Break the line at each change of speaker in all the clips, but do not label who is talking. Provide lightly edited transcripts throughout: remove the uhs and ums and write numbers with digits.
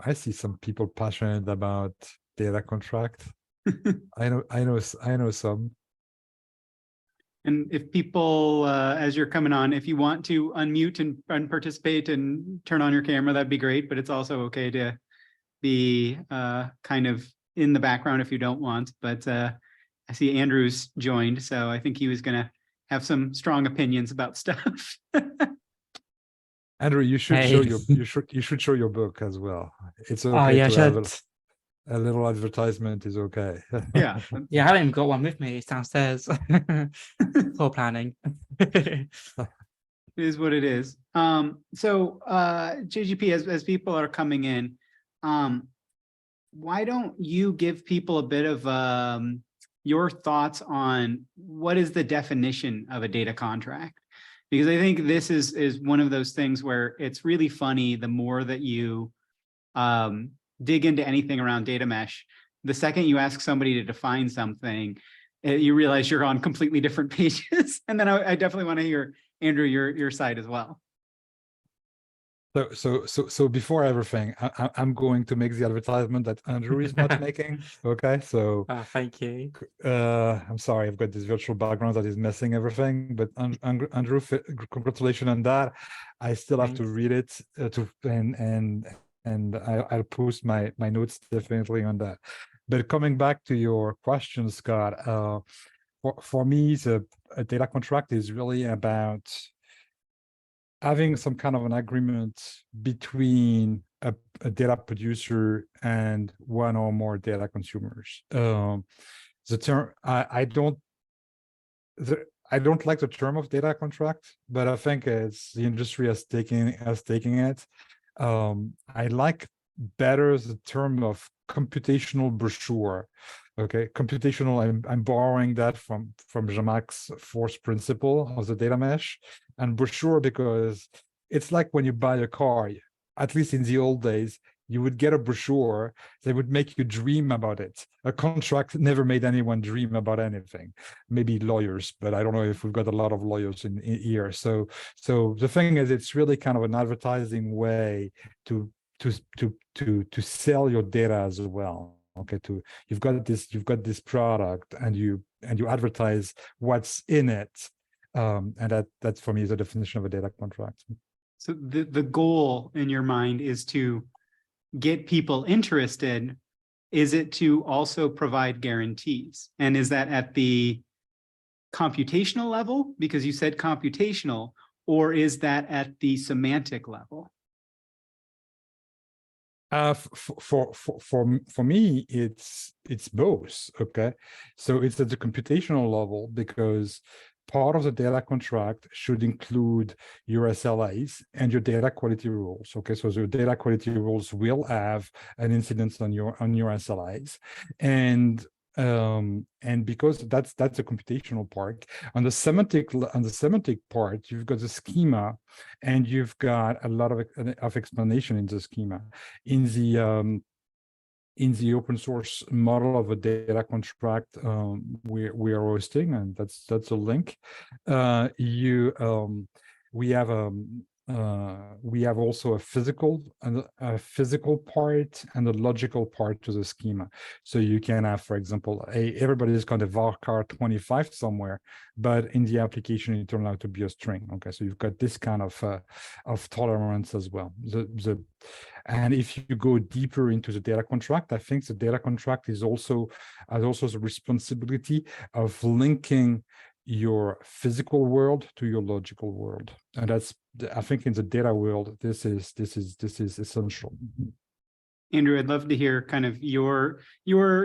I see some people passionate about data contract. I know some.
And if people, as you're coming on, if you want to unmute and participate and turn on your camera, that'd be great. But it's also okay to be kind of in the background if you don't want. But I see Andrew's joined, so I think he was going to have some strong opinions about stuff.
Andrew, you should show you should show your book as well. It's okay to have a little advertisement is okay.
Yeah.
Yeah, I haven't even got one with me. It's downstairs. Poor planning.
It is what it is. So JGP, as people are coming in, why don't you give people a bit of your thoughts on what is the definition of a data contract? Because I think this is one of those things where it's really funny. The more that you dig into anything around data mesh, the second you ask somebody to define something, you realize you're on completely different pages. And then I definitely want to hear, Andrew, your side as well.
So before everything, I'm going to make the advertisement that Andrew is not making. Okay, so
thank you.
I'm sorry, I've got this virtual background that is messing everything. But Andrew, congratulations on that. I still have to read it and I'll post my notes definitely on that. But coming back to your question, Scott, for me, a data contract is really about having some kind of an agreement between a data producer and one or more data consumers. The term I don't like the term of data contract, but I think it's the industry has taken it. I like better the term of computational brochure. Okay, computational. I'm borrowing that from Zhamak's fourth principle of the data mesh, and brochure because it's like when you buy a car. At least in the old days, you would get a brochure that would make you dream about it. A contract never made anyone dream about anything. Maybe lawyers, but I don't know if we've got a lot of lawyers in here. So the thing is, it's really kind of an advertising way to sell your data as well. Okay, you've got this product and you advertise what's in it, and that's for me is the definition of a data contract.
So the goal in your mind is to get people interested. Is it to also provide guarantees? And is that at the computational level, because you said computational, or is that at the semantic level?
For me, it's both. Okay, so it's at the computational level because part of the data contract should include your SLAs and your data quality rules. Okay, so the data quality rules will have an incidence on your SLAs, and because that's a computational part. On the semantic part, you've got the schema, and you've got a lot of explanation in the schema. In the open source model of a data contract we are hosting, and that's a link. We have also a physical part and a logical part to the schema. So you can have, for example, everybody's got a varchar 25 somewhere, but in the application it turned out to be a string. Okay, so you've got this kind of tolerance as well. And if you go deeper into the data contract, I think the data contract has also the responsibility of linking your physical world to your logical world, and that's, I think, in the data world, this is essential.
Andrew, I'd love to hear kind of your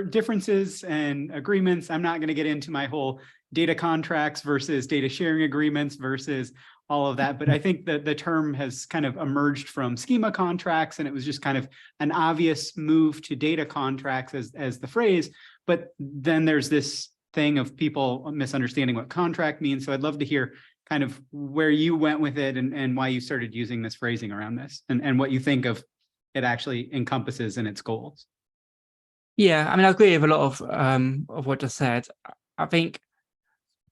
differences and agreements. I'm not going to get into my whole data contracts versus data sharing agreements versus all of that, but I think that the term has kind of emerged from schema contracts, and it was just kind of an obvious move to data contracts as the phrase. But then there's this thing of people misunderstanding what contract means. So I'd love to hear kind of where you went with it and why you started using this phrasing around this, and what you think of it actually encompasses in its goals.
Yeah, I mean, I agree with a lot of what just said. I think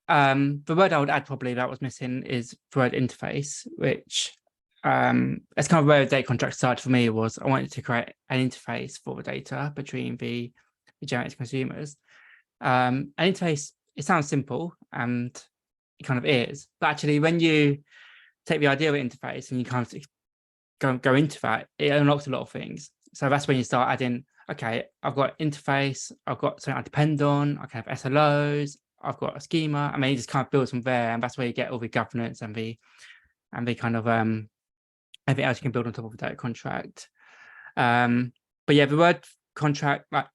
the word I would add probably that was missing is the word interface, which that's kind of where the data contract started for me. Was I wanted to create an interface for the data between the generated consumers. An interface, it sounds simple, and it kind of is, but actually when you take the idea of an interface and you kind of go into that, it unlocks a lot of things. So that's when you start adding, okay, I've got interface, I've got something I depend on, I can have SLOs, I've got a schema. I mean, it just kind of builds from there, and that's where you get all the governance and the kind of everything else you can build on top of a data contract. But yeah, the word contract, like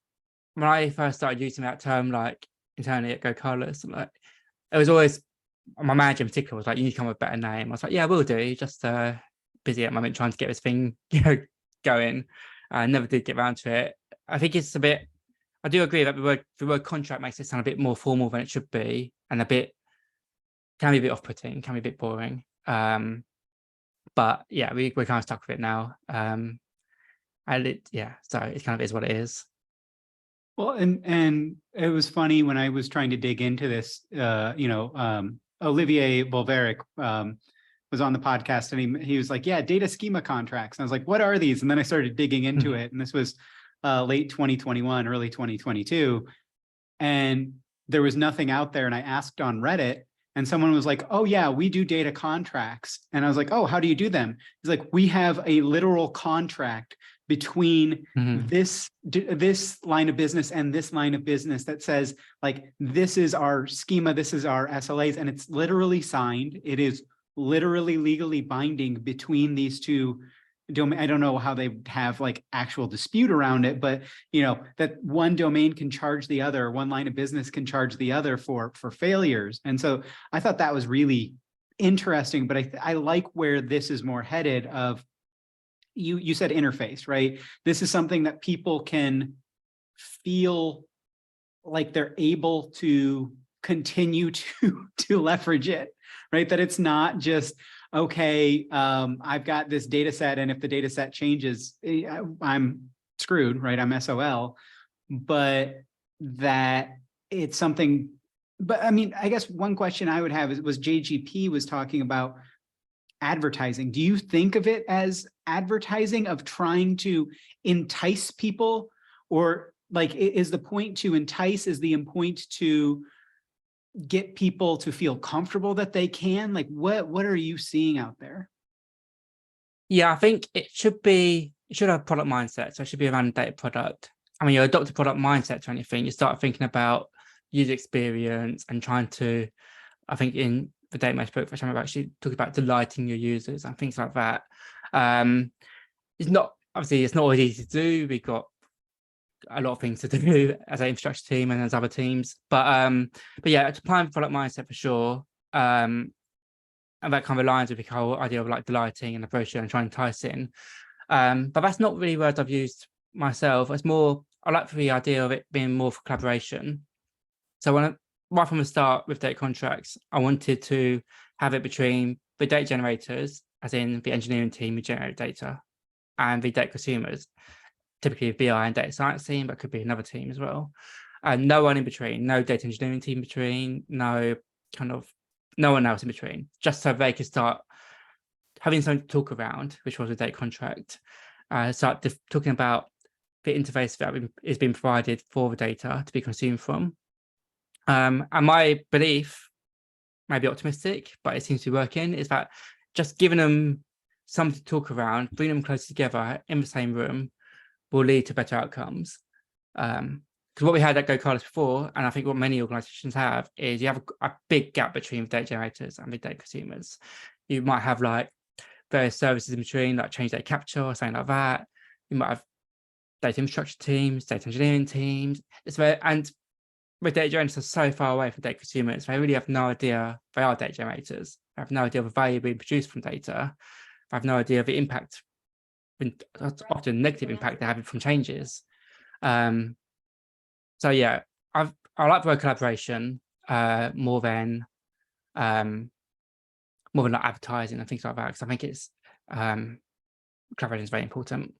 when I first started using that term, like internally at Go Carlos, like it was always, my manager in particular was like, you need to come up with a better name. I was like, yeah, we'll do. Just busy at the moment trying to get this thing going. I never did get around to it. I think it's a bit, I do agree that the word contract makes it sound a bit more formal than it should be, and can be a bit off-putting, can be a bit boring. But yeah, we're kind of stuck with it now. So it kind of is what it is.
Well, and it was funny when I was trying to dig into this, Olivier Bolveric was on the podcast, and he was like, yeah, data schema contracts. And I was like, what are these? And then I started digging into it. And this was late 2021, early 2022. And there was nothing out there. And I asked on Reddit, and someone was like, oh yeah, we do data contracts. And I was like, oh, how do you do them? He's like, we have a literal contract between this line of business and this line of business that says, like, this is our schema, this is our SLAs, and it's literally signed. It is literally legally binding between these two domain. I don't know how they have like actual dispute around it, but that one domain can charge the other, one line of business can charge the other for failures. And so I thought that was really interesting, but I like where this is more headed of, you said interface, right? This is something that people can feel like they're able to continue to leverage it, right? That it's not just, okay, I've got this data set, and if the data set changes, I'm screwed, right? I'm SOL, but that it's something. But I mean, I guess one question I would have was JGP was talking about advertising. Do you think of it as advertising, of trying to entice people, or like, is the point to entice, is the point to get people to feel comfortable that they can? Like, what are you seeing out there?
Yeah, I think it should have a product mindset. So it should be around data product. I mean, you adopt a product mindset to anything, you start thinking about user experience and trying to, I think in the data mesh book, which I'm actually talking about delighting your users and things like that. It's not always easy to do. We've got a lot of things to do as an infrastructure team and as other teams, but yeah, it's applying product mindset for sure. And that kind of aligns with the whole idea of like delighting and the brochure and trying to entice in. But that's not really words I've used myself. It's more, I like the idea of it being more for collaboration. So right from the start with data contracts, I wanted to have it between the data generators, as in the engineering team who generate data, and the data consumers, typically a BI and data science team, but could be another team as well. And no one in between, no data engineering team in between, no one else in between, just so they could start having something to talk around, which was a data contract. Start talking about the interface that is being provided for the data to be consumed from. And my belief, maybe optimistic, but it seems to be working, is that just giving them something to talk around, bring them closer together in the same room, will lead to better outcomes. Because what we had at Go Carlos before, and I think what many organizations have, is you have a big gap between the data generators and the data consumers. You might have like various services in between, like change data capture or something like that. You might have data infrastructure teams, data engineering teams. And the data generators are so far away from data consumers, they really have no idea they are data generators. They have no idea of the value being produced from data. They have no idea of the impact, often negative impact they're having from changes. So yeah, I like the word collaboration more than like advertising and things like that, because I think it's collaboration is very important.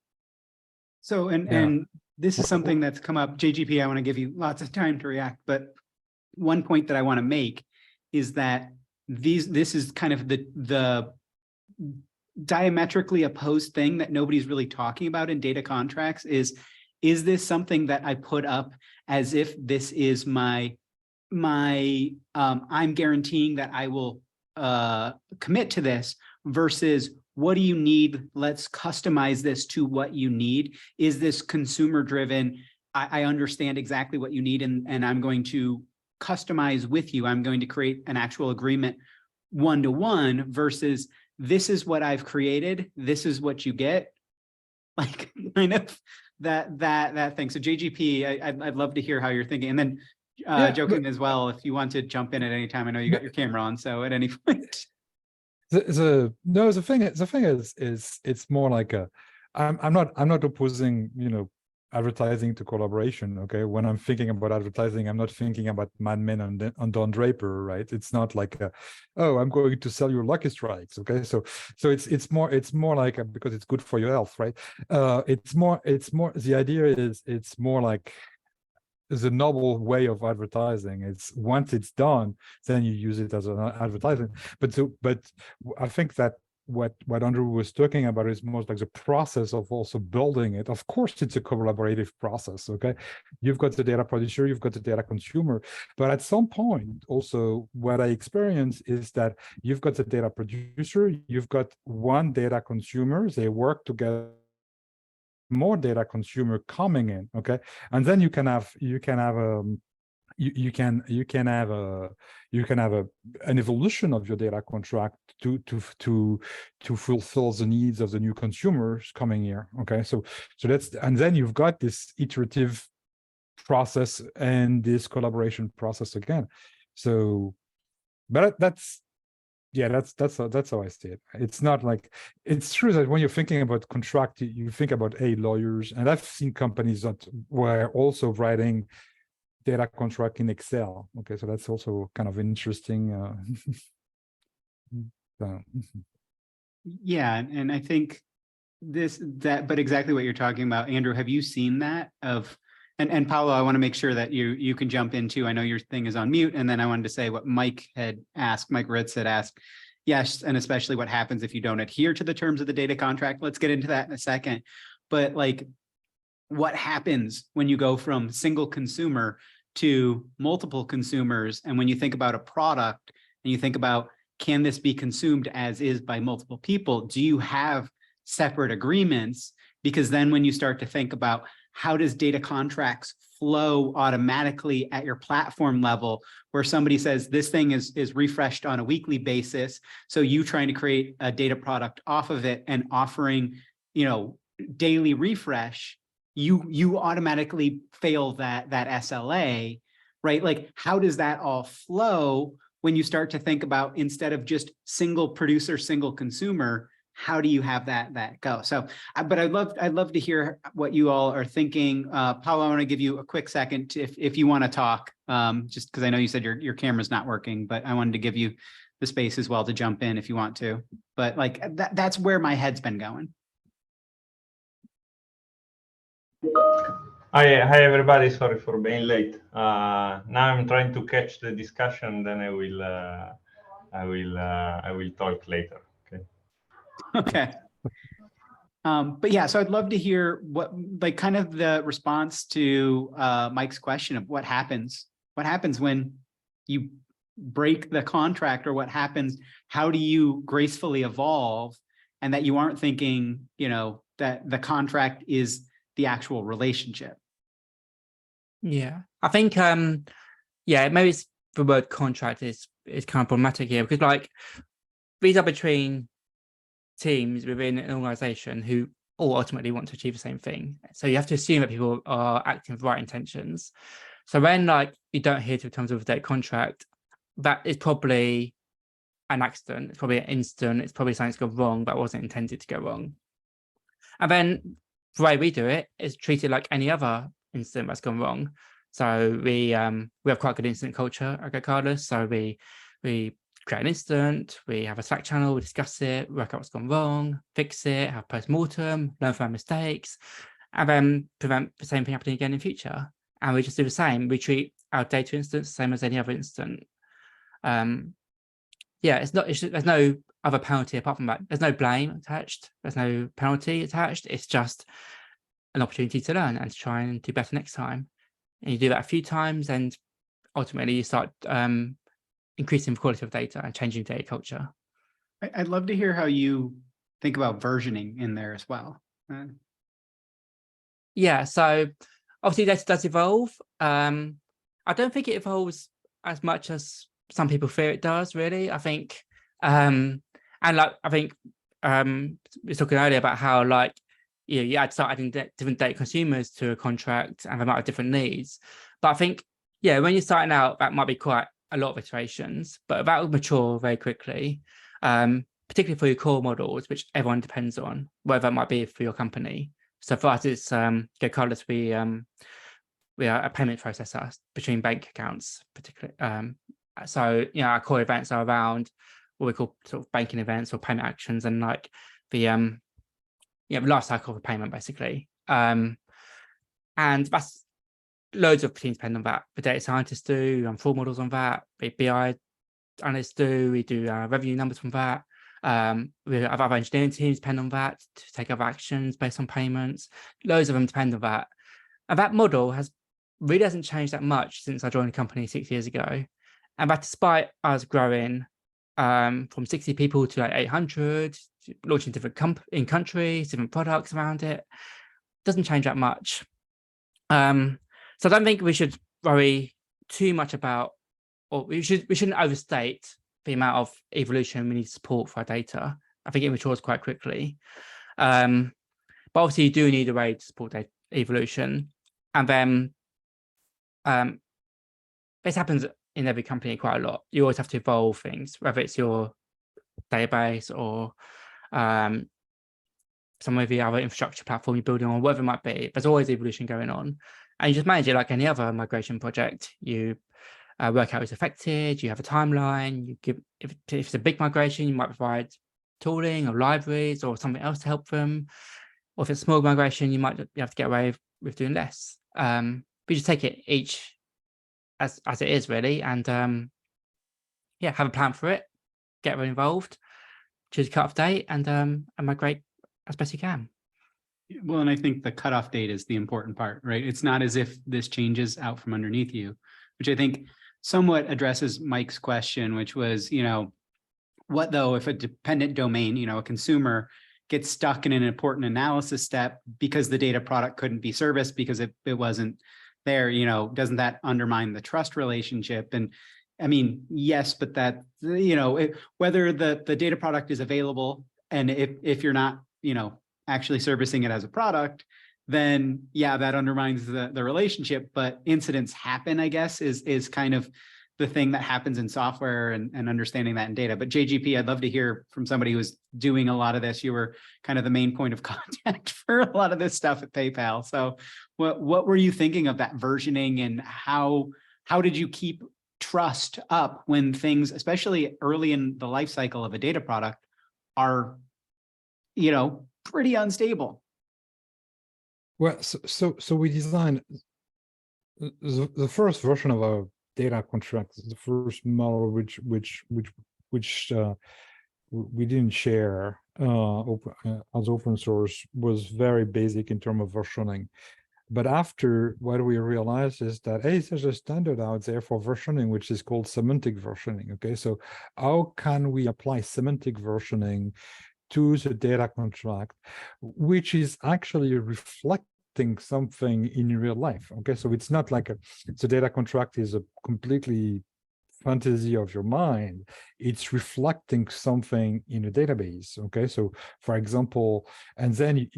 So and this is something that's come up. JGP, I want to give you lots of time to react, but one point that I want to make is that this is kind of the diametrically opposed thing that nobody's really talking about in data contracts is this something that I put up as if this is my I'm guaranteeing that I will commit to this, versus what do you need? Let's customize this to what you need. Is this consumer driven? I understand exactly what you need, and I'm going to customize with you. I'm going to create an actual agreement one-to-one, versus this is what I've created, this is what you get. Like, kind of that thing. So JGP, I'd love to hear how you're thinking. And then Joking as well, if you want to jump in at any time. I know you got your camera on, so at any point.
The thing is it's more like I'm not opposing, you know, advertising to collaboration. Okay, when I'm thinking about advertising, I'm not thinking about Mad Men and Don Draper, right? It's not like oh, I'm going to sell you Lucky Strikes. Okay, so it's more like because it's good for your health, right? It's more the idea is it's more like the novel way of advertising. It's once it's done, then you use it as an advertising. But I think that what Andrew was talking about is more like the process of also building it. Of course, it's a collaborative process. Okay, you've got the data producer, you've got the data consumer, but at some point, also what I experience is that you've got the data producer, you've got one data consumer, they work together, more data consumer coming in. Okay, and then you can have an evolution of your data contract to fulfill the needs of the new consumers coming here. Okay, so that's, and then you've got this iterative process and this collaboration process again. So, but that's how I see it. It's not like, it's true that when you're thinking about contract, you think about lawyers, and I've seen companies that were also writing data contract in Excel. Okay, so that's also kind of interesting.
Yeah, and I think but exactly what you're talking about, Andrew. Have you seen that and Paolo, I want to make sure that you can jump in too. I know your thing is on mute, and then I wanted to say what Mike Ritz had asked. Yes, and especially what happens if you don't adhere to the terms of the data contract. Let's get into that in a second. But like, what happens when you go from single consumer to multiple consumers? And when you think about a product and you think about, can this be consumed as is by multiple people? Do you have separate agreements? Because then when you start to think about, how does data contracts flow automatically at your platform level, where somebody says this thing is refreshed on a weekly basis, so you trying to create a data product off of it and offering, you know, daily refresh, you automatically fail that SLA, right? Like, how does that all flow when you start to think about, instead of just single producer, single consumer, how do you have that go? So, but I'd love to hear what you all are thinking. Paolo, I want to give you a quick second if you want to talk, just because I know you said your camera's not working, but I wanted to give you the space as well to jump in if you want to. But like, that's where my head's been going.
Hi everybody, sorry for being late. Now I'm trying to catch the discussion, then I will talk later.
Okay. But yeah, so I'd love to hear what, like, kind of the response to Mike's question of what happens when you break the contract, or what happens, how do you gracefully evolve, and that you aren't thinking, you know, that the contract is the actual relationship.
Yeah, I think yeah, maybe it's the word contract is kind of problematic here, because like these are between teams within an organization who all ultimately want to achieve the same thing. So you have to assume that people are acting with right intentions. So when like you don't adhere to the terms of the data contract, that is probably an accident. It's probably an incident. It's probably something's gone wrong that wasn't intended to go wrong. And then the way we do it is treat it like any other incident that's gone wrong. So we have quite good incident culture at GoCardless. So we create an incident, we have a Slack channel, we discuss it, work out what's gone wrong, fix it, have post-mortem, learn from our mistakes, and then prevent the same thing happening again in future. And we just do the same. We treat our data instance the same as any other incident. Yeah, there's no other penalty apart from that. There's no blame attached. There's no penalty attached. It's just an opportunity to learn and to try and do better next time. And you do that a few times, and ultimately you start increasing the quality of data and changing data culture.
I'd love to hear how you think about versioning in there as well.
Yeah, so obviously data does evolve. I don't think it evolves as much as some people fear it does, really. I think, we were talking earlier about how, like, you had to start adding different data consumers to a contract, and they might have different needs. But I think, yeah, when you're starting out, that might be quite a lot of iterations, but that will mature very quickly, particularly for your core models, which everyone depends on, whatever it might be for your company. So for us, it's GoCardless. We are a payment processor between bank accounts, particularly. So our core events are around what we call sort of banking events or payment actions, and like the life cycle of a payment, basically. And that's loads of teams depend on that. The data scientists do, and fraud models on that. The BI analysts do. We do revenue numbers from that. We have other engineering teams depend on that to take other actions based on payments. Loads of them depend on that. And that model really hasn't changed that much since I joined the company 6 years ago. And that despite us growing from 60 people to like 800, launching different countries, different products around it, doesn't change that much. So I don't think we should worry too much about, or we shouldn't overstate the amount of evolution we need to support for our data. I think it matures quite quickly. But obviously you do need a way to support data evolution. And then this happens in every company quite a lot. You always have to evolve things, whether it's your database or some of the other infrastructure platform you're building on, whatever it might be. There's always evolution going on. And you just manage it like any other migration project. You work out who's affected, you have a timeline, you give, if it's a big migration, you might provide tooling or libraries or something else to help them. Or if it's a small migration, you might have to get away with doing less. We just take it each as it is, really, and have a plan for it, get everyone involved, choose a cut-off date, and migrate as best you can.
Well, and I think the cutoff date is the important part, right? It's not as if this changes out from underneath you, which I think somewhat addresses Mike's question, which was, what though if a dependent domain, a consumer gets stuck in an important analysis step because the data product couldn't be serviced because it wasn't there, doesn't that undermine the trust relationship? And I mean, yes, but that, whether the data product is available, and if you're not, actually servicing it as a product, then yeah, that undermines the relationship. But incidents happen, I guess, is kind of the thing that happens in software and understanding that in data. But JGP, I'd love to hear from somebody who's doing a lot of this. You were kind of the main point of contact for a lot of this stuff at PayPal. So what were you thinking of that versioning, and how did you keep trust up when things, especially early in the life cycle of a data product, are, pretty unstable?
Well, so we designed the first version of our data contract, the first model which we didn't share as open source, was very basic in terms of versioning. But after, what we realized is that, hey, there's a standard out there for versioning, which is called semantic versioning. Okay, so how can we apply semantic versioning to the data contract, which is actually reflecting something in real life? Okay, so it's not like the data contract is a completely fantasy of your mind. It's reflecting something in a database. Okay, so for example, and then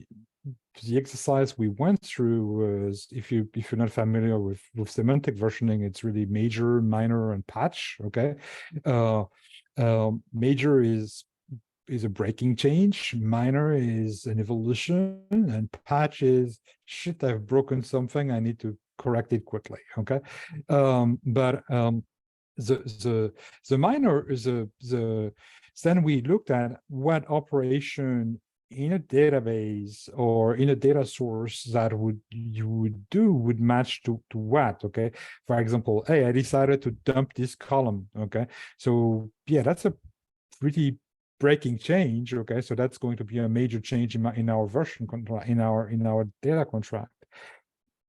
the exercise we went through was, if you're not familiar with semantic versioning, it's really major, minor, and patch. Okay, major is a breaking change, minor is an evolution, and patch is, shit, I've broken something, I need to correct it quickly. Okay, but the minor is then we looked at what operation in a database or in a data source that you would match to what. Okay, for example, hey, I decided to dump this column. Okay, so yeah, that's a pretty breaking change, okay, so that's going to be a major change in our version contract, in our data contract.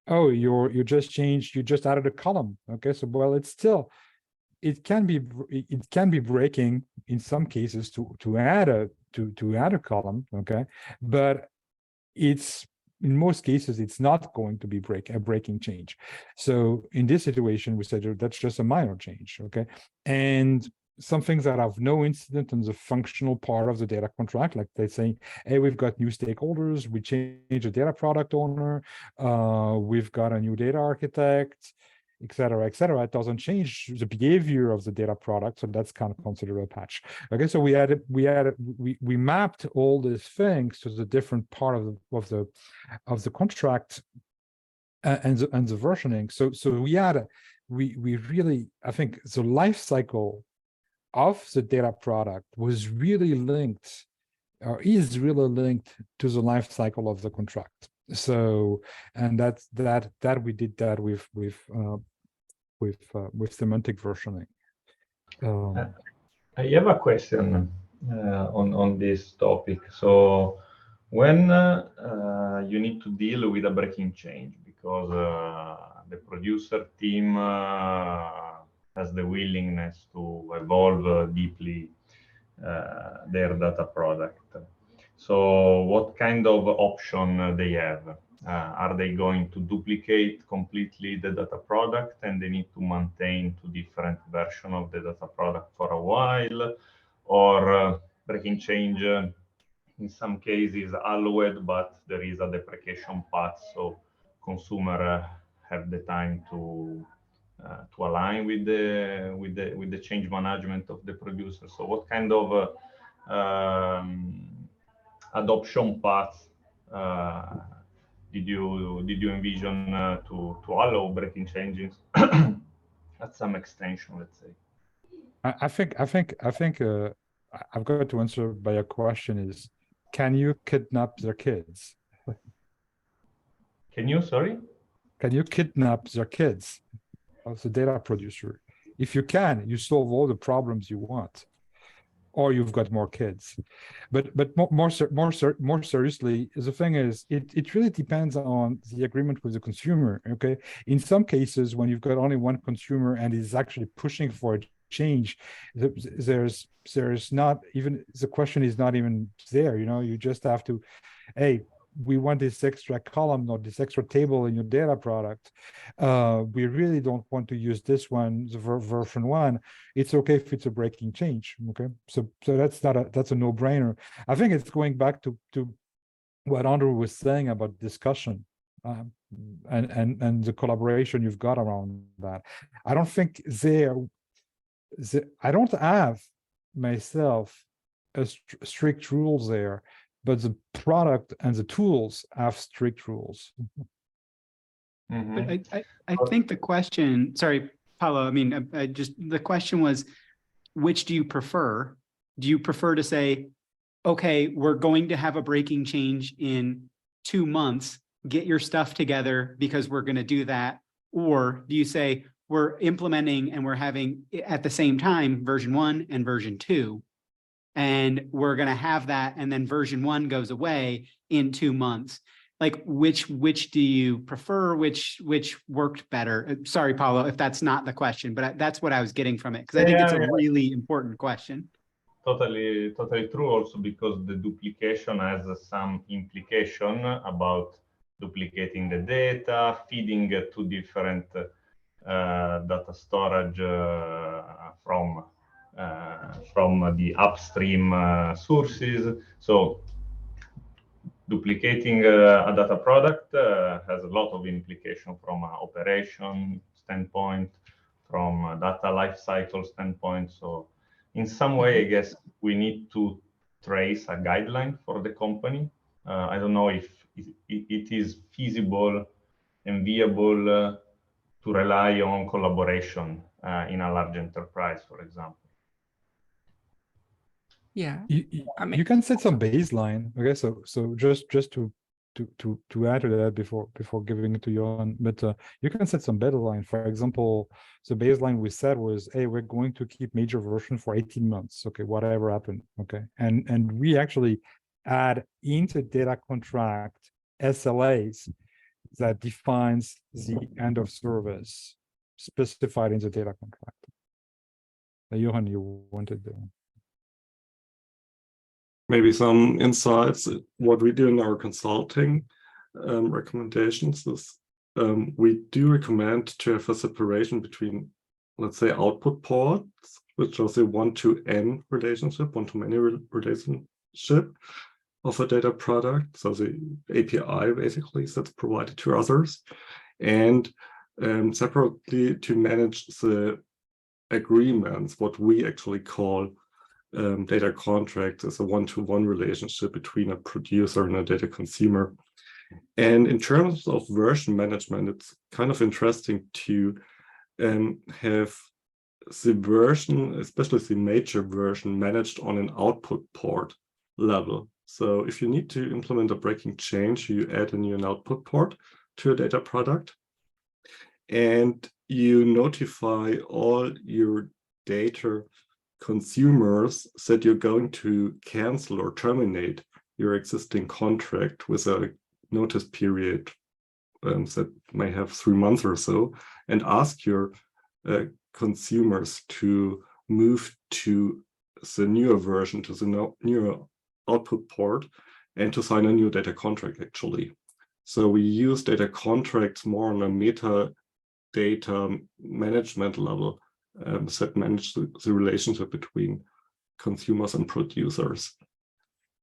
Oh, you just changed, you just added a column, okay, so well, it's still, it can be breaking in some cases to add a column, okay, but it's, in most cases, it's not going to be a breaking change. So in this situation, we said that's just a minor change, okay? And some things that have no incident on the functional part of the data contract, like they say, hey, we've got new stakeholders, we change a data product owner, we've got a new data architect, et cetera, it doesn't change the behavior of the data product, so that's kind of considered a patch. Okay, so we mapped all these things to the different part of the contract and the versioning. So we really, I think the life cycle of the data product was really linked, or is really linked, to the life cycle of the contract. So, and that we did that with semantic versioning.
I have a question on this topic. So when you need to deal with a breaking change, because the producer team has the willingness to evolve deeply their data product. So what kind of option they have? Are they going to duplicate completely the data product and they need to maintain two different versions of the data product for a while? Or breaking change in some cases allowed, but there is a deprecation path, so consumer have the time to align with the change management of the producer. So what kind of adoption path did you envision to allow breaking changes at some extension, let's say?
I think I've got to answer by a question is, can you kidnap their kids?
Can you, sorry?
Can you kidnap their kids as a data producer? If you can, you solve all the problems you want, or you've got more kids. But more seriously, the thing is, it really depends on the agreement with the consumer. Okay, in some cases, when you've got only one consumer and is actually pushing for a change, there's not even, the question is not even there. You know, you just have to, hey, we want this extra column or this extra table in your data product. We really don't want to use this one, the version 1. It's okay if it's a breaking change. Okay, so that's a no-brainer. I think it's going back to what Andrew was saying about discussion and the collaboration you've got around that. I don't think I don't have myself a strict rules there, but the product and the tools have strict rules.
But I think the question, sorry, Paolo, I mean, the question was, which do you prefer? Do you prefer to say, okay, we're going to have a breaking change in 2 months, get your stuff together because we're going to do that? Or do you say, we're implementing and we're having at the same time version 1 and version 2, and we're going to have that, and then version 1 goes away in 2 months? Like, which do you prefer? Which worked better? Sorry, Paolo, if that's not the question, but that's what I was getting from it, because I think it's a really important question.
Totally true, also because the duplication has some implication about duplicating the data, feeding two different data storage from the upstream sources. So duplicating a data product has a lot of implication from an operation standpoint, from a data lifecycle standpoint. So in some way, I guess we need to trace a guideline for the company. I don't know if it is feasible and viable to rely on collaboration in a large enterprise, for example.
Yeah,
I mean, you can set some baseline. Okay, so just to to add to that before giving it to you on, but you can set some baseline. For example, the baseline we said was, hey, we're going to keep major version for 18 months. Okay, whatever happened. Okay, and we actually add into data contract SLAs that defines the end of service specified in the data contract. Johan, you wanted to.
Maybe some insights. What we do in our consulting recommendations is we do recommend to have a separation between, let's say, output ports, which is a one-to-N relationship, one-to-many relationship of a data product. So the API basically that's provided to others, and separately to manage the agreements, what we actually call data contract is a one-to-one relationship between a producer and a data consumer. And in terms of version management, it's kind of interesting to have the version, especially the major version, managed on an output port level. So if you need to implement a breaking change, you add a new output port to a data product, and you notify all your data consumers that you're going to cancel or terminate your existing contract with a notice period that may have 3 months or so, and ask your consumers to move to the newer version, to the newer output port, and to sign a new data contract actually. So we use data contracts more on a meta data management level that manage the relationship between consumers and producers.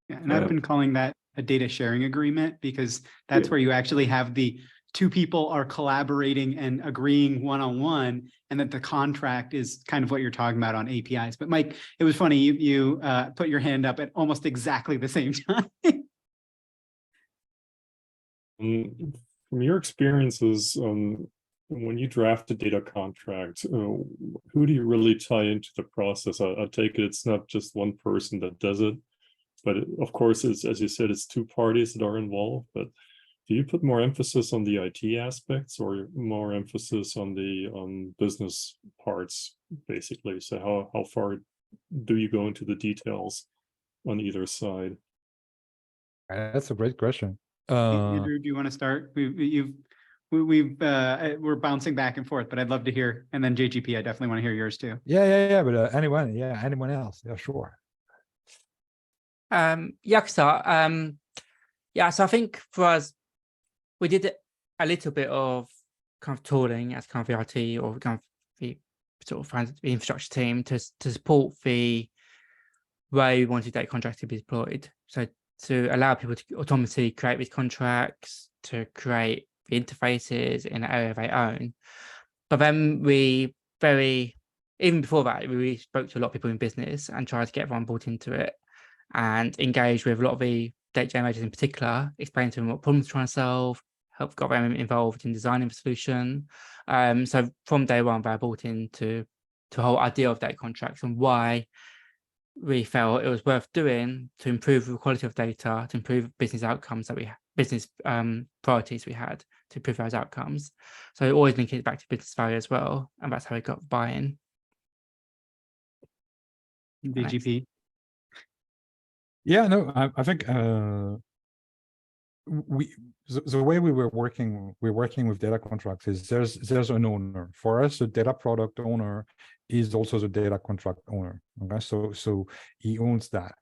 Yeah, and I've been calling that a data sharing agreement, because that's where you actually have the two people are collaborating and agreeing one-on-one, and that the contract is kind of what you're talking about on APIs. But Mike, it was funny, you put your hand up at almost exactly the same time.
From your experiences, when you draft a data contract, who do you really tie into the process? I take it it's not just one person that does it, but of course, it's, as you said, it's two parties that are involved. But do you put more emphasis on the IT aspects or more emphasis on the business parts, basically? So how far do you go into the details on either side?
That's a great question.
Andrew, do you want to start? We're bouncing back and forth, but I'd love to hear. And then JGP, I definitely want to hear yours too.
Yeah. But anyone else? Yeah, sure.
I can start. So I think for us, we did a little bit of kind of tooling as kind of the IT or kind of the sort of the infrastructure team to support the way we wanted data contracts to be deployed. So to allow people to automatically create these contracts, to create the interfaces in an area they own. But then even before that, we spoke to a lot of people in business and tried to get everyone brought into it and engage with a lot of the data generators in particular, explain to them what problems we're trying to solve, got them involved in designing the solution. So from day one, they brought into the whole idea of data contracts and why we felt it was worth doing to improve the quality of data, to improve business outcomes that business priorities we had, to improve those outcomes. So always linking it back to business value as well, and that's how we got buy-in.
BGP.
Yeah, no, I think the way we're working with data contracts is there's an owner. For us, the data product owner is also the data contract owner. Okay, so he owns that.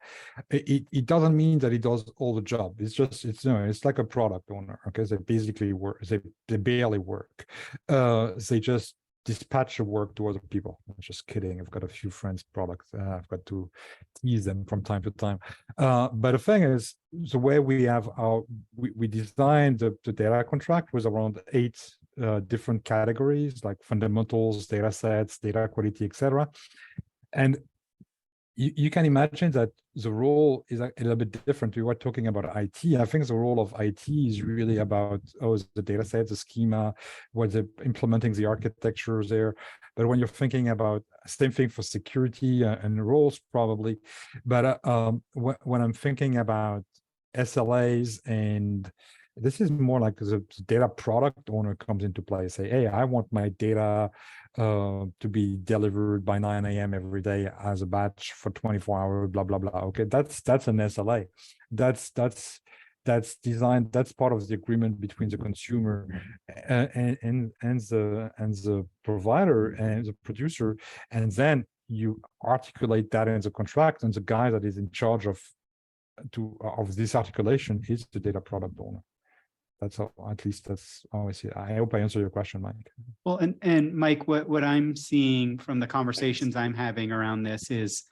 It doesn't mean that he does all the job. It's like a product owner. Okay, they basically work. They barely work. They just dispatch the work to other people. I'm just kidding. I've got a few friends' products. I've got to tease them from time to time. But the thing is, the way we have we designed the data contract was around 8 different categories, like fundamentals, data sets, data quality, etc. And you can imagine that the role is a little bit different. We were talking about IT. I think the role of IT is really about the data set, the schema, what they're implementing, the architectures there. But when you're thinking about same thing for security and roles probably, but when I'm thinking about SLAs, and this is more like the data product owner comes into play. Say, hey, I want my data to be delivered by 9 a.m. every day as a batch for 24 hours, blah, blah, blah. Okay, that's an SLA. That's designed, that's part of the agreement between the consumer and the provider and the producer. And then you articulate that in the contract, and the guy that is in charge of this articulation is the data product owner. That's how, at least that's how I see it. I hope I answered your question, Mike.
Well, and Mike, what I'm seeing from the conversations I'm having around this is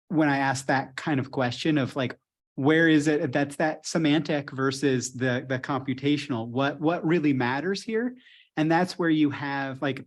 when I ask that kind of question of like, where is it, that's that semantic versus the computational, what really matters here? And that's where you have, like,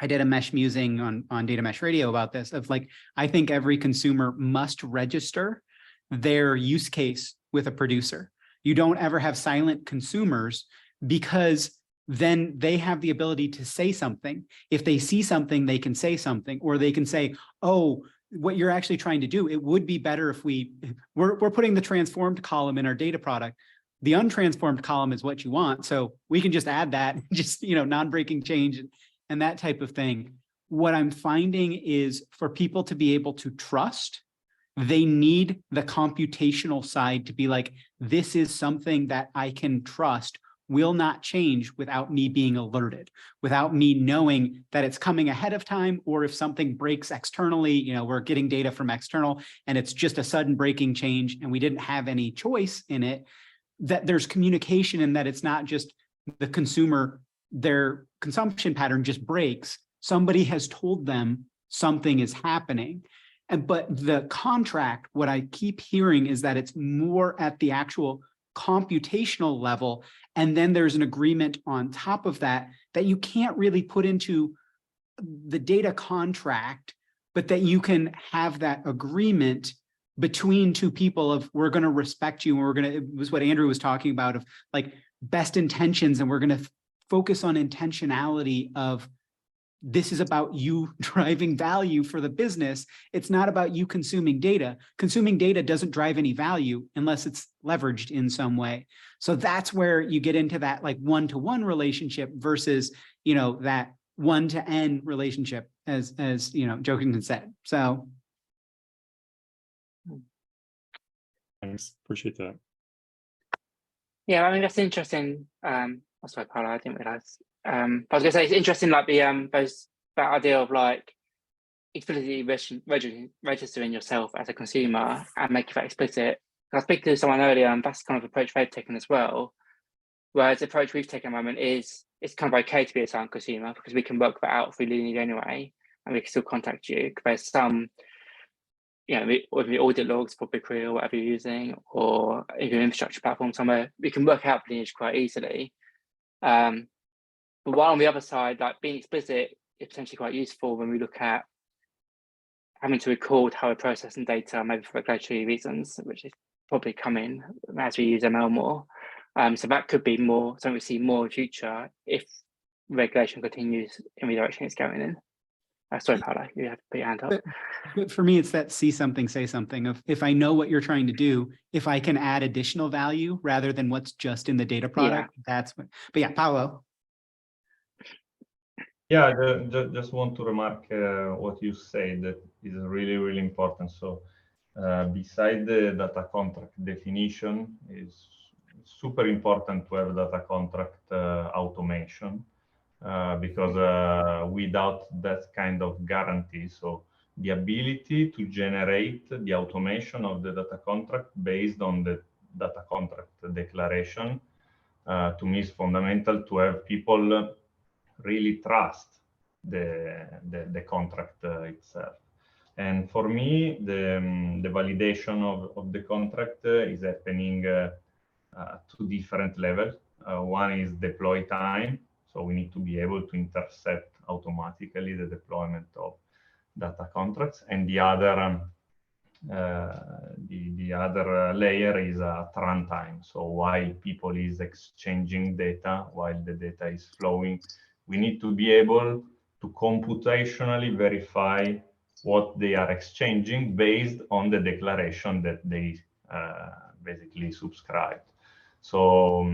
I did a mesh musing on Data Mesh Radio about this, of like, I think every consumer must register their use case with a producer. You don't ever have silent consumers, because then they have the ability to say something. If they see something, they can say something, or they can say, oh, what you're actually trying to do, it would be better if we're putting the transformed column in our data product. The untransformed column is what you want. So we can just add that, just, non-breaking change and that type of thing. What I'm finding is, for people to be able to trust, they need the computational side to be like, this is something that I can trust, will not change without me being alerted, without me knowing that it's coming ahead of time, or if something breaks externally, we're getting data from external and it's just a sudden breaking change and we didn't have any choice in it, that there's communication, and that it's not just the consumer, their consumption pattern just breaks. Somebody has told them something is happening. But the contract, what I keep hearing is that it's more at the actual computational level. And then there's an agreement on top of that, that you can't really put into the data contract, but that you can have that agreement between two people of, we're going to respect you, and we're going to, it was what Andrew was talking about, of like best intentions, and we're going to focus on intentionality of, this is about you driving value for the business. It's not about you consuming data. Consuming data doesn't drive any value unless it's leveraged in some way. So that's where you get into that like one-to-one relationship versus, that one-to-n relationship, as Jokington said. So.
Thanks, appreciate that.
Yeah, I mean, that's interesting. Oh, sorry, Paolo, I didn't realize. I was going to say, it's interesting, like that idea of like explicitly registering yourself as a consumer and making that explicit. I was speaking to someone earlier, and that's kind of approach they've taken as well. Whereas the approach we've taken at the moment is, it's kind of okay to be a silent consumer, because we can work that out through Lineage anyway, and we can still contact you. There's some, with the audit logs for BigQuery or whatever you're using, or if your infrastructure platform somewhere, we can work out Lineage quite easily. But while on the other side, like being explicit is potentially quite useful when we look at having to record how we're processing data, maybe for regulatory reasons, which is probably coming as we use ML more. So that could be more something we see more in future if regulation continues in the direction it's going in. Sorry, Paolo, you have to put your hand up.
But for me, it's that see something, say something. Of, if I know what you're trying to do, if I can add additional value rather than what's just in the data product, that's what. But yeah, Paolo.
Yeah, just want to remark what you said, that is really, really important. So beside the data contract definition, is super important to have data contract automation, because without that kind of guarantee, so the ability to generate the automation of the data contract based on the data contract declaration, to me is fundamental, to have people really trust the contract itself. And for me, the validation of the contract is happening at two different levels. One is deploy time. So we need to be able to intercept automatically the deployment of data contracts. And the other the other layer is at runtime. So while people is exchanging data, while the data is flowing, we need to be able to computationally verify what they are exchanging based on the declaration that basically subscribed. So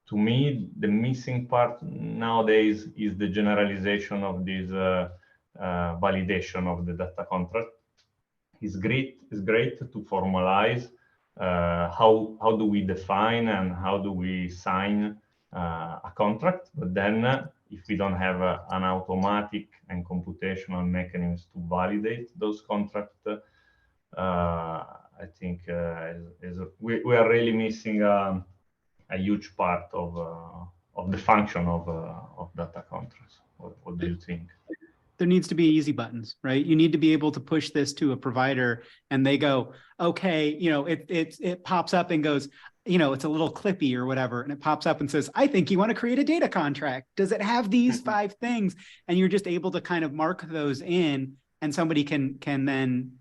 to me, the missing part nowadays is the generalization of this validation of the data contract. It's great to formalize how do we define and how do we sign a contract, but then if we don't have an automatic and computational mechanisms to validate those contracts, I think we are really missing a huge part of the function of data contracts. What do you think?
There needs to be easy buttons, right? You need to be able to push this to a provider and they go, okay, it pops up and goes, it's a little clippy or whatever. And it pops up and says, I think you want to create a data contract. Does it have these 5 things? And you're just able to kind of mark those in and somebody can then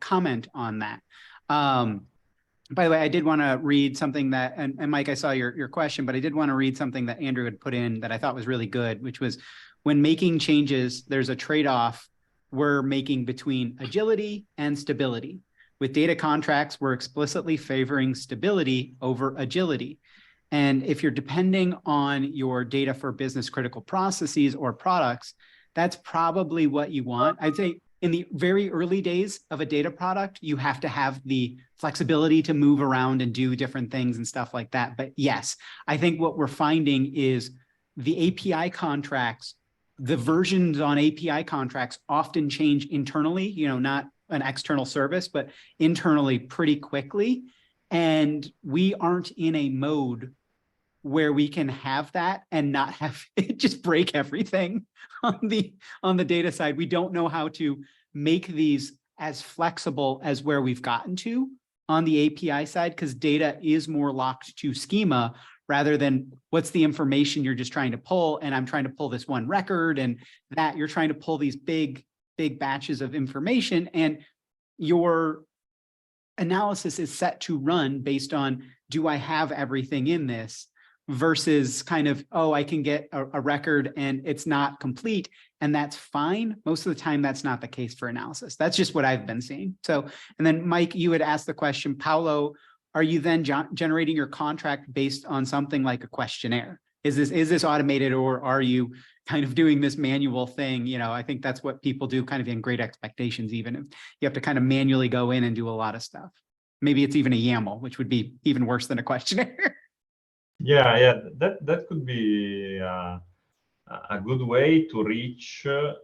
comment on that. By the way, I did want to read something that, and Mike, I saw your question, but I did want to read something that Andrew had put in that I thought was really good, which was, when making changes, there's a trade-off we're making between agility and stability. With data contracts, we're explicitly favoring stability over agility. And if you're depending on your data for business critical processes or products, that's probably what you want. I'd say in the very early days of a data product, you have to have the flexibility to move around and do different things and stuff like that. But yes, I think what we're finding is the API contracts, the versions on API contracts often change internally, not an external service, but internally pretty quickly. And we aren't in a mode where we can have that and not have it just break everything on the data side. We don't know how to make these as flexible as where we've gotten to on the API side, because data is more locked to schema rather than what's the information you're just trying to pull. And I'm trying to pull this one record, and that you're trying to pull these big batches of information, and your analysis is set to run based on, do I have everything in this, versus kind of, oh, I can get a record and it's not complete, and that's fine. Most of the time, that's not the case for analysis. That's just what I've been seeing. So, and then Mike, you had asked the question, Paolo, are you then generating your contract based on something like a questionnaire? Is this automated, or are you kind of doing this manual thing? I think that's what people do kind of in Great Expectations, even if you have to kind of manually go in and do a lot of stuff. Maybe it's even a YAML, which would be even worse than a questionnaire.
Yeah, that could be a good way to reach the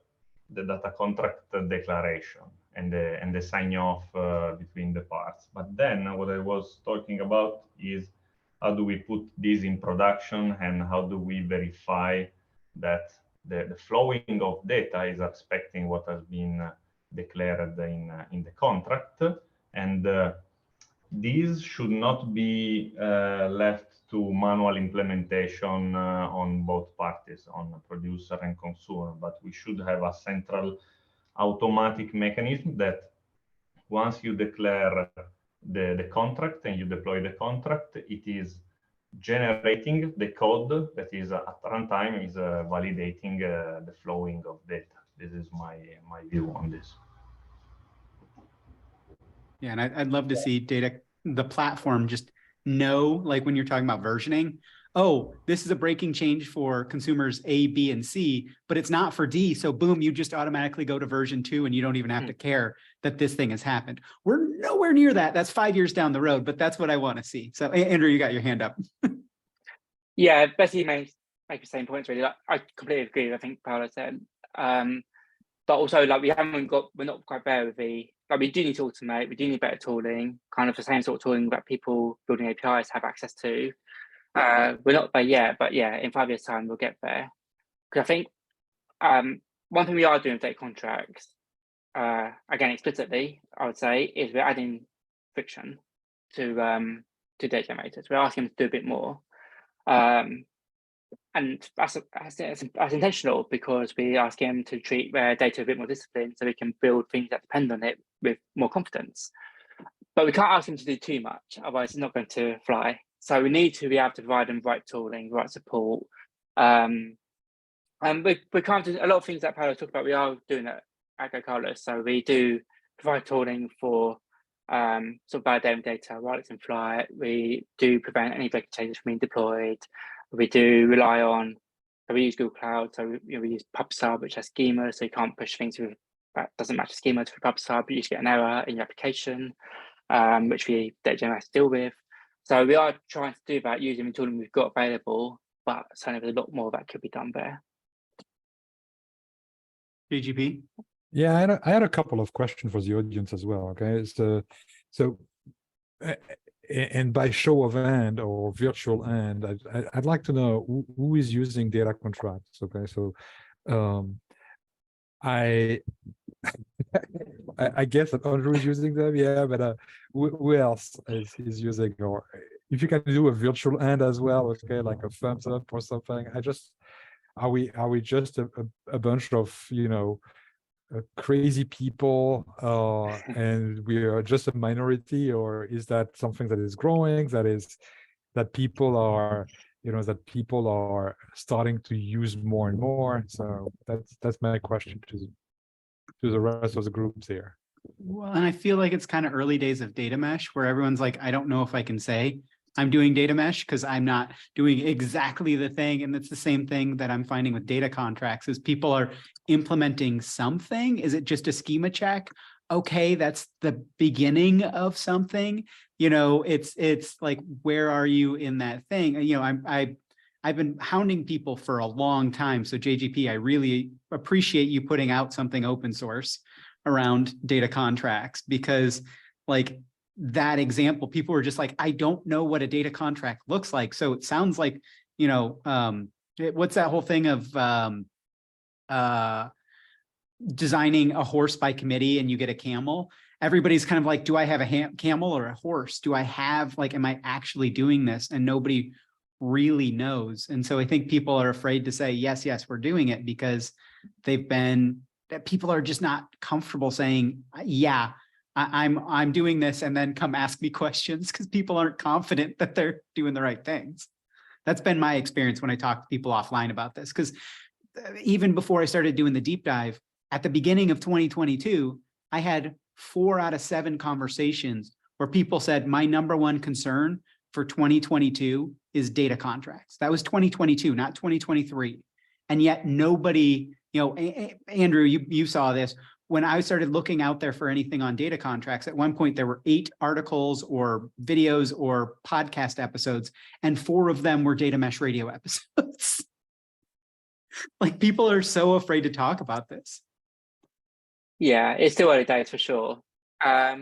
data contract declaration and the sign off between the parts. But then what I was talking about is, how do we put this in production, and how do we verify that the flowing of data is respecting what has been declared in the contract? And these should not be left to manual implementation on both parties, on producer and consumer, but we should have a central automatic mechanism that once you declare the contract and you deploy the contract, it is generating the code that is at runtime is validating the flowing of data. This is my view on this.
Yeah, and I'd love to see the platform just know, like when you're talking about versioning, oh, this is a breaking change for consumers A, B, and C, but it's not for D. So boom, you just automatically go to version 2 and you don't even have to care that this thing has happened. We're nowhere near that. That's 5 years down the road, but that's what I want to see. So Andrew, you got your hand up.
Yeah, basically make the same points really. I completely agree with I think Paolo said. But also we're not quite there with we do need to automate, we do need better tooling, kind of the same sort of tooling that people building APIs have access to. We're not there yet, but yeah, in 5 years' time, we'll get there. Because I think one thing we are doing with data contracts, again, explicitly, I would say, is we're adding friction to data generators. We're asking them to do a bit more. And that's intentional, because we ask them to treat their data a bit more disciplined so we can build things that depend on it with more confidence. But we can't ask them to do too much, otherwise it's not going to fly. So we need to be able to provide them right tooling, right support. And we can't do a lot of things that Paolo talked about. We are doing at Go Carlos. So we do provide tooling for sort of validating data while it's in flight. We do prevent any breaking changes from being deployed. We do rely on, so we use Google Cloud, so we use PubSub, which has schemas, so you can't push things with that doesn't match the schema to PubSub, but you just get an error in your application, which we data has to deal with. So we are trying to do that using the tooling we've got available, but certainly there's a lot more that could be done there.
JGP?
Yeah, I had a couple of questions for the audience as well. Okay, so and by show of hand or virtual hand, I'd like to know who is using data contracts. Okay, so I guess that Andrew is using them, yeah, but who else is using, or if you can do a virtual hand as well, okay, like a thumbs up or something. Are we just a bunch of, you know, crazy people, and we are just a minority, or is that something that is growing, that people are, you know, that people are starting to use more and more? So that's my question to the rest of the groups here.
Well, and I feel like it's kind of early days of data mesh where everyone's like, I don't know if I can say I'm doing data mesh because I'm not doing exactly the thing. And it's the same thing that I'm finding with data contracts is people are implementing something. Is it just a schema check? Okay, that's the beginning of something. You know, it's like, where are you in that thing? You know, I've been hounding people for a long time. So JGP, I really appreciate you putting out something open source around data contracts, because like that example, people were just like, I don't know what a data contract looks like. So it sounds like, you know, what's that whole thing of designing a horse by committee and you get a camel? Everybody's kind of like, do I have a camel or a horse? Do I have, like, am I actually doing this? And nobody really knows. And so I think people are afraid to say, yes, we're doing it, because people are just not comfortable saying, yeah, I'm doing this, and then come ask me questions, because people aren't confident that they're doing the right things. That's been my experience when I talk to people offline about this, because even before I started doing the deep dive, at the beginning of 2022, I had 4 out of 7 conversations where people said, my number one concern for 2022 is data contracts. That was 2022, not 2023. And yet nobody, you know, Andrew, you saw this. When I started looking out there for anything on data contracts, at one point there were 8 articles or videos or podcast episodes, and 4 of them were data mesh radio episodes. Like, people are so afraid to talk about this.
Yeah, it's still early days for sure. I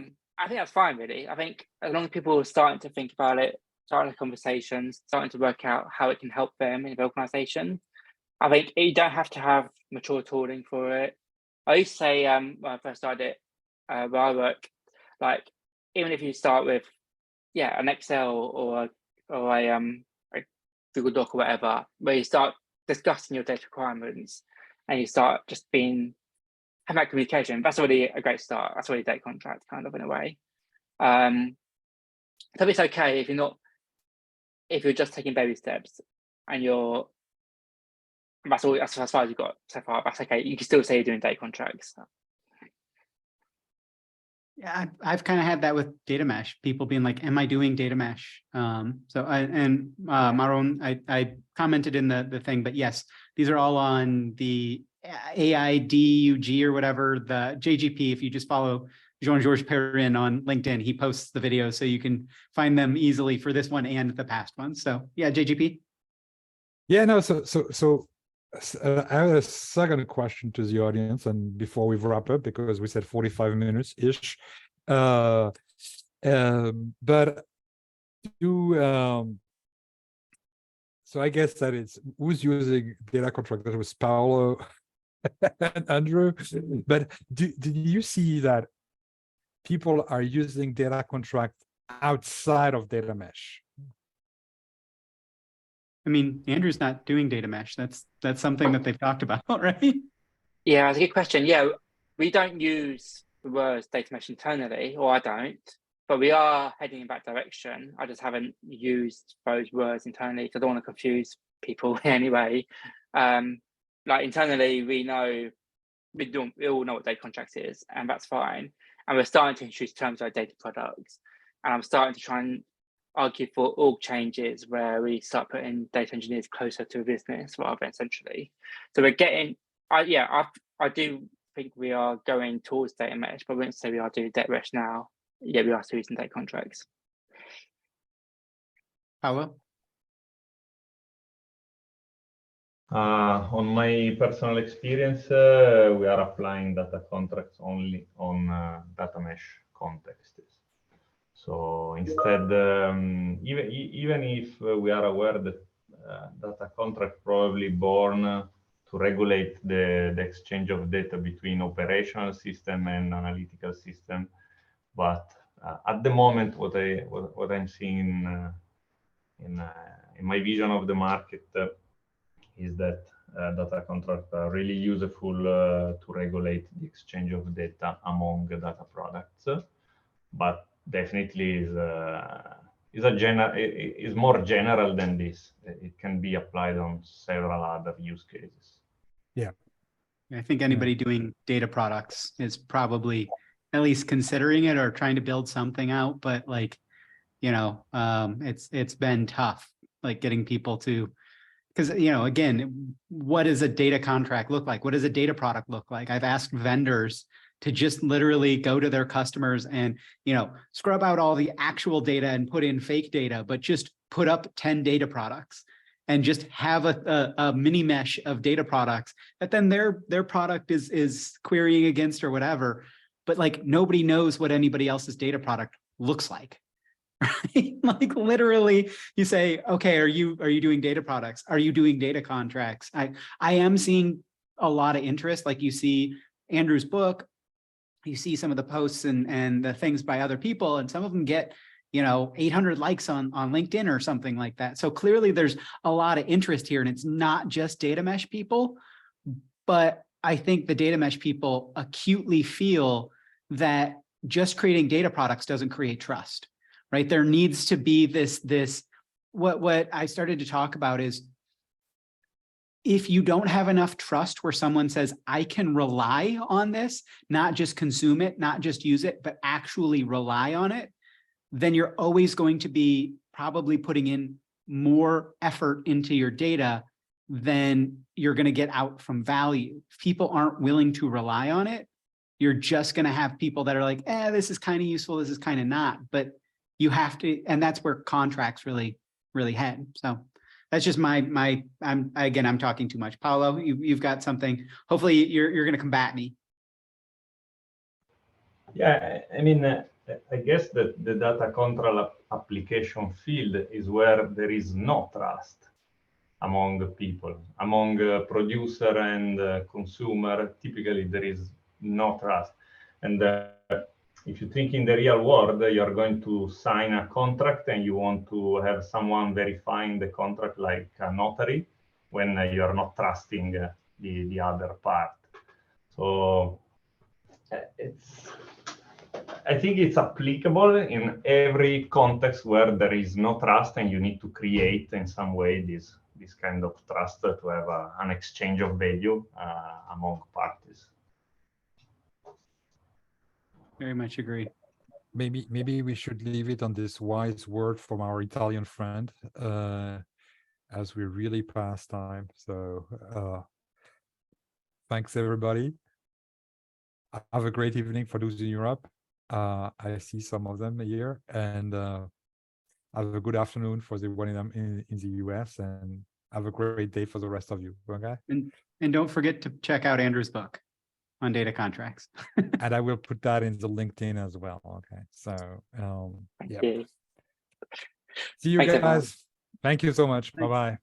think that's fine, really. I think as long as people are starting to think about it, starting the conversations, starting to work out how it can help them in the organization, I think you don't have to have mature tooling for it. I used to say when I first started it, where I work, like, even if you start with, an Excel or a Google Doc or whatever, where you start discussing your data requirements and you start just having that communication, that's already a great start. That's already a data contract, kind of, in a way. So it's okay if you're just taking baby steps and that's as far as you've got so far. That's okay. You can still say you're doing data contracts. So.
Yeah, I've kind of had that with data mesh. People being like, "Am I doing data mesh?" Maron, I commented in the thing, but yes, these are all on the AIDUG or whatever, the JGP. If you just follow Jean-Georges Perrin on LinkedIn, he posts the videos, so you can find them easily for this one and the past one. So yeah, JGP.
Yeah, no. So I have a second question to the audience, and before we wrap up, because we said 45 minutes ish. But so I guess that it's who's using data contract. That was Paolo and Andrew. But did you see that people are using data contract outside of data mesh?
I mean, Andrew's not doing data mesh. That's something that they've talked about, right?
Yeah, that's a good question. Yeah, we don't use the words data mesh internally, or I don't, but we are heading in that direction. I just haven't used those words internally because I don't want to confuse people anyway. Like, internally, we all know what data contracts is, and that's fine. And we're starting to introduce terms like data products. And I'm starting to try and argue for org changes where we start putting data engineers closer to a business rather than centrally. So we're getting, I do think we are going towards data mesh, but I wouldn't say we are doing data mesh now. Yeah, we are still using data contracts.
Paolo?
On my personal experience, we are applying data contracts only on data mesh contexts. So instead, even if we are aware that data contract probably born to regulate the exchange of data between operational system and analytical system, but at the moment, what I'm seeing in my vision of the market is that data contracts are really useful to regulate the exchange of data among data products, but definitely is more general than this. It can be applied on several other use cases.
Yeah.
I think anybody doing data products is probably at least considering it or trying to build something out, but like, it's been tough, like getting people to, because, again, what does a data contract look like? What does a data product look like? I've asked vendors to just literally go to their customers and, scrub out all the actual data and put in fake data, but just put up 10 data products and just have a mini mesh of data products that then their product is querying against or whatever. But like nobody knows what anybody else's data product looks like. Right? Like literally you say, okay, are you doing data products? Are you doing data contracts? I am seeing a lot of interest. Like you see Andrew's book, you see some of the posts and the things by other people, and some of them get 800 likes on LinkedIn or something like that. So clearly there's a lot of interest here, and it's not just data mesh people, but I think the data mesh people acutely feel that just creating data products doesn't create trust, right? There needs to be this what I started to talk about is, if you don't have enough trust where someone says, I can rely on this, not just consume it, not just use it, but actually rely on it, then you're always going to be probably putting in more effort into your data than you're going to get out from value. If people aren't willing to rely on it, you're just going to have people that are like, this is kind of useful, this is kind of not. But you have to, and that's where contracts really head. So that's just I'm talking too much. Paolo, you've got something. Hopefully you're going to combat me.
Yeah, I mean, I guess that the data control application field is where there is no trust among people, among producer and consumer. Typically, there is no trust. And if you think in the real world, you're going to sign a contract and you want to have someone verifying the contract like a notary when you're not trusting the other part. So I think it's applicable in every context where there is no trust and you need to create in some way this kind of trust to have an exchange of value among parties.
Very much agree.
Maybe we should leave it on this wise word from our Italian friend, as we really past time. So thanks everybody. Have a great evening for those in Europe. I see some of them here, and have a good afternoon for the one in the US, and have a great day for the rest of you. Okay.
And don't forget to check out Andrew's book on data contracts.
And I will put that in the LinkedIn as well. Okay. So yeah. See you guys. Thank you so much. Bye-bye.